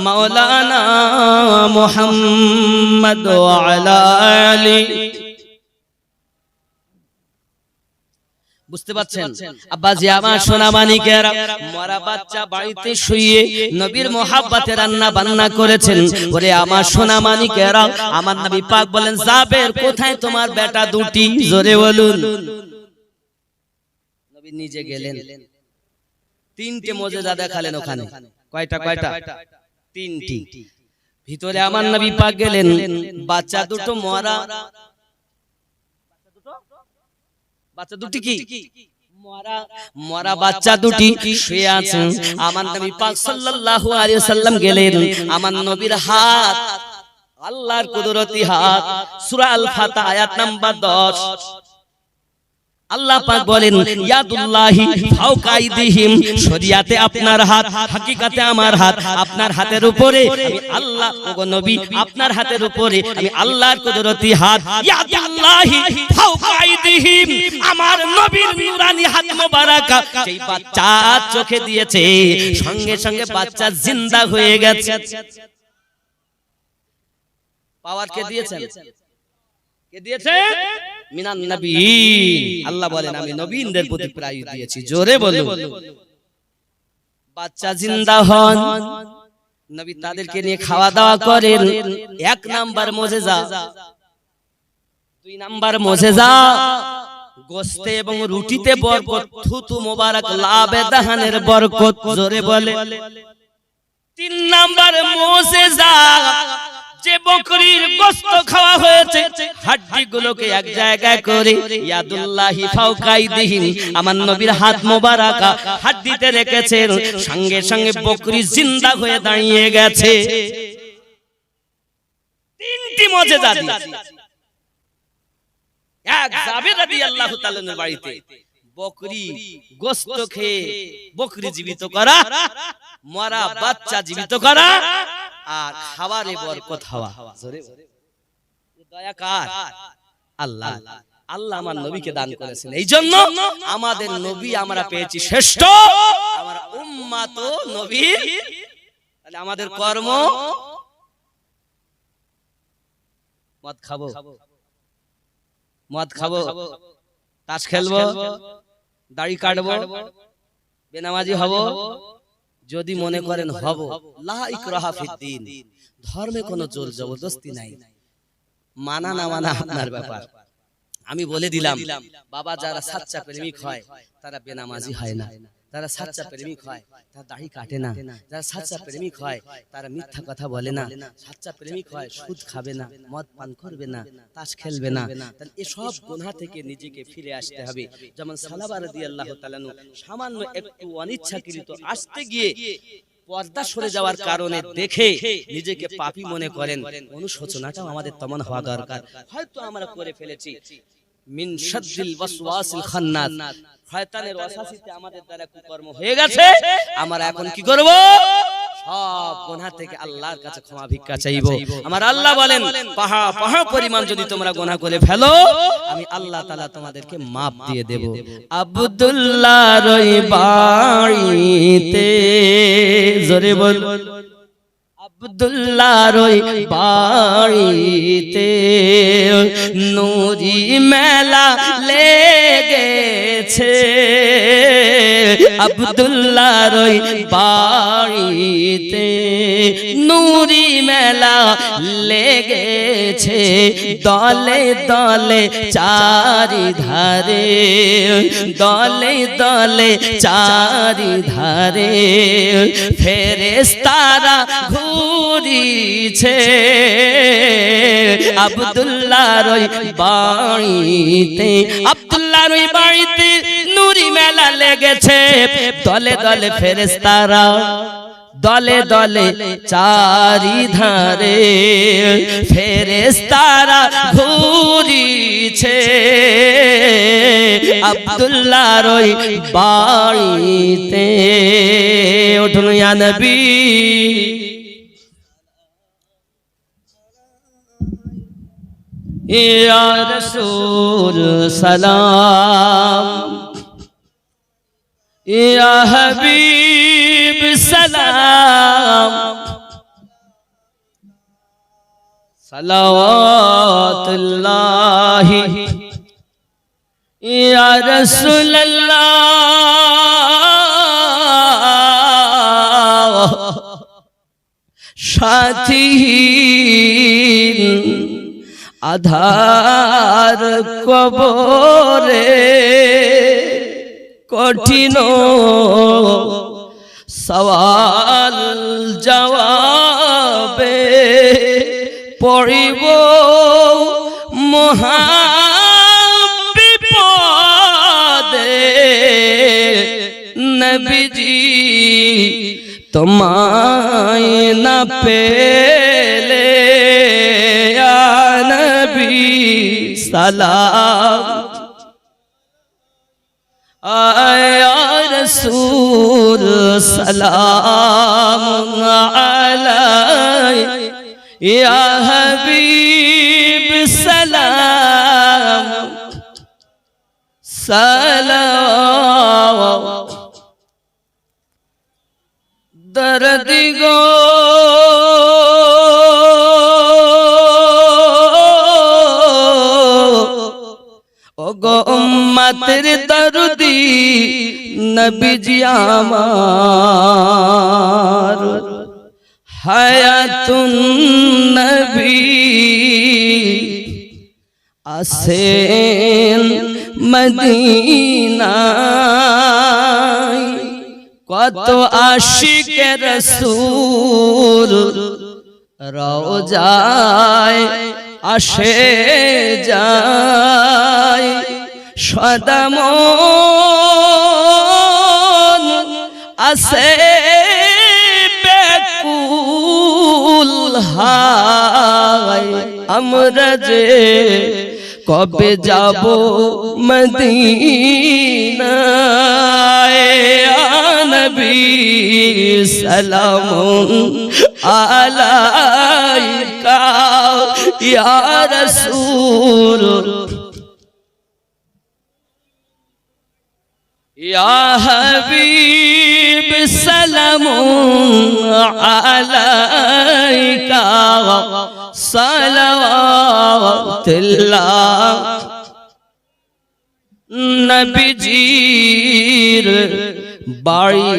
মাওলানা মুহাম্মদ ওয়া আলা আলি। বুঝতে পারছেন আব্বাজি আমার সোনা মানিকেরা, মরা বাচ্চা বাড়িতে শুয়ে নবীর মোহাব্বতে রান্না বান্না করেছেন। ওরে আমার সোনা মানিকেরা, আমার নবী পাক বলেন, জাবের কোথায় তোমার বেটা দুটি? জোরে বলুন। নবী নিজে গেলেন, তিনটে মুজিজা দেখালেন ওখানে। কয়টা? তিনটি। ভিতরে আমার নবী পাক গেলেন, বাচ্চা দুটো মরা। বাচ্চা দুটি কি মরা বাচ্চা দুটি শুয়ে আছেন। আমার নবী পাক সাল্লাল্লাহু আলাইহি ওয়াসাল্লাম গেলেন, আমার নবীর হাত, আল্লাহর কুদরতি হাত, সূরা আল ফাতহা আয়াত নাম্বার 10। আল্লাহ পাক বলেন, ইয়াদুল্লাহি ফাওকা আইদিহিম, শরিয়াতে আপনার হাত, হাকিকাতে আমার হাত। আপনার হাতের উপরে আমি আল্লাহ, ওগো নবী আপনার হাতের উপরে আমি আল্লাহর কুদরতি হাত। ইয়াদুল্লাহি ফাওকা আইদিহিম, আমার নবীর নূরানি হাত মোবারক যেই বাচ্চা চোখে দিয়েছে, সঙ্গে সঙ্গে বাচ্চা জিন্দা হয়ে গেছে। পাওয়ার কে দিয়েছেন? কে দিয়েছে? মিনান নবীন। আল্লাহ বলেন, আমি নবীনদের প্রতি প্রায় দিয়েছি। জোরে বলুন। বাচ্চা জিন্দা হন, নবী তাদেরকে নিয়ে খাওয়া দাওয়া করেন। এক নাম্বার মুজিজা। দুই নাম্বার মুজিজা, গোশতে এবং রুটিতে বরকত, থুতু মোবারক, লাবে দাহানের বরকত। জোরে বলে। তিন নাম্বার মুজিজা, যে বকরির গোশত খাওয়া হয়েছে, হাড্ডি গুলোকে এক জায়গায় করে ইয়াদুল্লাহি ফাওকা আইদিহিম, আমার নবীর হাত মোবারক হাড্ডিতে রেখেছেন, সঙ্গে সঙ্গে বকরি জিন্দা হয়ে দাঁড়িয়ে গেছে। তিনটি মুজিজা দিয়েছে। এক জাবের রাদিয়াল্লাহু তাআলার বাড়িতে বকরি গোশত খেয়ে বকরি জীবিত করা, মরা বাচ্চা জীবিত করা, আর খাবারে বরকত হওয়া। দয়া কার? আল্লাহ। আল্লাহ আমার নবীকে দান করেছেন, এই জন্য আমাদের নবী আমরা পেয়েছি শ্রেষ্ঠ। আমার উম্মাত নবী, তাহলে আমাদের কর্ম মদ খাবো, তাস খেলবো, দাড়ি কাটবো, বেনামাজি হব। যদি মনে করেন হব, লা ইকরাহা ফিদ্দিন, ধর্মে কোনো জোর জবরদস্তি নাই। মানা না মানা আপনার ব্যাপার। আমি বলে দিলাম, বাবা যারা সাচ্চা প্রেমিক হয় তারা বেনামাজি হয় না, যারা সাচ্চা প্রেমিক হয় তারা দাড়ি কাটে না, যারা সাচ্চা প্রেমিক হয় তারা মিথ্যা কথা বলে না, সাচ্চা প্রেমিক হয় সুদ খাবে না, মদ পান করবে না, তাস খেলবে না। তাহলে এসব গুনাহ থেকে নিজেকে ফিরে আসতে হবে। যেমন সালাবা রাদিয়াল্লাহু তাআলা সামান্য একটু অনিচ্ছাকৃত আসতে গিয়ে পর্দা সরে যাওয়ার কারণে দেখে নিজেকে পাপী মনে করেন, অনুশোচনাটাও আমাদের তেমন হওয়া দরকার। হয়তো আমরা করে ফেলেছি, মিন শাদ্দিল ওয়াসওয়াসিল খান্নাস, শয়তানের ওয়াসওয়াসিতে আমাদের দ্বারা কুকর্ম হয়ে গেছে। আমরা এখন কি করব? সব গুনাহ থেকে আল্লাহর কাছে ক্ষমা ভিক্ষা চাইব। আমার আল্লাহ বলেন, পাহাড় পরিমাণ যদি তোমরা গুনাহ করে ফেলো, আমি আল্লাহ তাআলা তোমাদেরকে maaf দিয়ে দেব। আব্দুল্লাহ রই বাড়িতে, জোরে বল, আব্দুল্লাহ রই বাড়িতে নুরি মেলা লেগেছে, আব্দুল্লাহ রই বাড়িতে নুরি মেলা লেগেছে, দলে দলে চারিধারে, দলে দলে চারিধারে ফেরেশতারা ঘুরিছে, আব্দুল্লাহ রই বাড়িতে, আব্দুল্লাহ রই বাড়িতে নুরি মেলা লেগেছে, দলে দলে ফেরেশতারা, দলে দলে চারিধারে ফেরেশতারা ঘুরিছে, আব্দুল্লাহ রই বাড়িতে। উঠুন ইয়া নবী, ইয়া রাসূল সালাম, ইয়া হাবিব सलाम सलावतुल्लाहि या रसूल अल्लाह সাথীহীন আধার কবরে কঠিন সওয়াল জবাবে পড়িব মহা বিপদে নবীজি তোমায় না পেলে ইয়া নবী সালাম ইয়া রাসূল সালাম আলাইকা ইয়া হাবিব সালাম সালাম दर्दी गो ओ गो उम्मतेर दर्दी नबी जी आमार हायातुन नबी आसेन मदीना কত আশিকে রাসূল রওজায় আসে যায় সদা মন আসে বেকুল হায় আমরা যে কবে যাব মদিনায় নবী সালামুন আলাইকা ইয়া রাসূল ইয়া হাবিব সালামুন আলাইকা সালাওয়াতুল্লাহ নবীজির বাড়িতে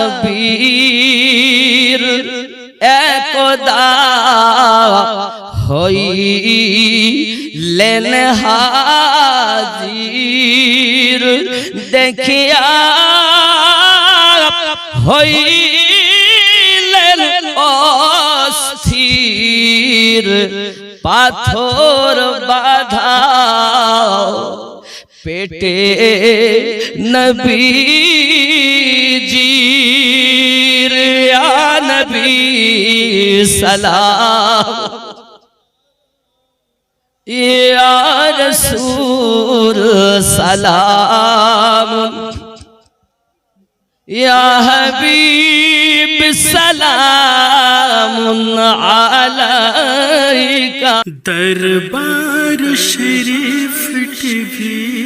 যাবির একদা হইলেন হাজির দেখিয়া হইলেন অস্থির পাথর বাঁধা পেটে নবীজির ইয়া নবী সালাম ইয়া রাসূল সালাম ইয়া হাবিব সালামুন আলাইকা दरबार शरीफ टीवी